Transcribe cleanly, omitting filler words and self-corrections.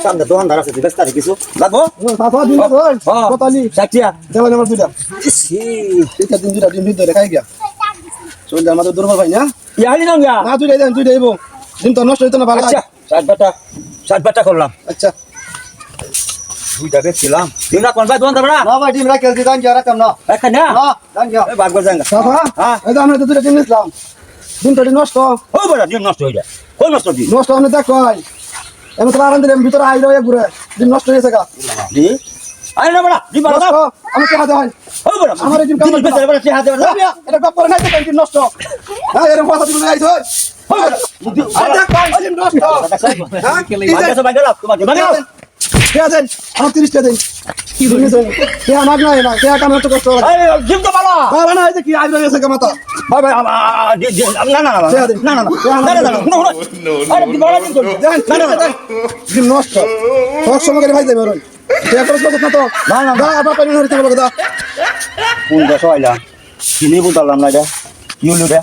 সামনে দোকানদার আছে ব্যস্ত আছে কিছু লাগবো সাফা দিন ধর কতালি সাকিয়া দেওয়া আমার দুইটা সি এটা দিন দুইটা দিন ধরে খাই গিয়া চল আমাদের দুর্বল ভাই না ইয়ালি না গা না দুইটাই দেন দুইটাই বো দিন তো নষ্ট হইতো না ভালো আচ্ছা 60 বাটা করলাম আচ্ছা দুইটা বেচছিলাম দিন না কোন ভাই দোকানদার না না ভাই ডিম রাখেল দিদান গিয়া রাখতাম না রাখা না না দান গিয়া এই বাগবার জাঙ্গা সাফা হ্যাঁ এই তো আমরা দুইটা দিন নিলাম দিন তো নষ্ট ও বড় দিন নষ্ট হয়ে যায় কোন নষ্ট দিন নষ্ট আপনি দেখ ভাই এমন তো আরাম দিলাম ভিতরে আইলো ঘুরে দিন নষ্ট হয়েছে গা দি আরে না বড় দি বড় নষ্ট আমি কে হাতে হয় ও বড় আমার এই দিন কাম বেচে বড় সে হাতে বড় এটা গপ করে নাই তো দিন নষ্ট হ্যাঁ এরকম কথা দিন আইছ হয় আরে দেখ ভাই দিন নষ্ট হ্যাঁ বাগা বাগা তোমার বাগা কে দেন আমার 30 টা দেন কি দিন কে আমার নাই না কে কাম এত কষ্ট আরে জিম তো বালা বাবা না এই যে কি আইলো গেছে কে মাথা ভাই ভাই না না না না না না আরে দি বড় দিন দেন না না দিন নষ্ট সব সময় করে ভাই দেবে রই কে করছ না তো না না দা আবার পানি হইতে বলগা দা কোন দেশ হইলা চিনি বুঝলাম না এটা ইউলুটা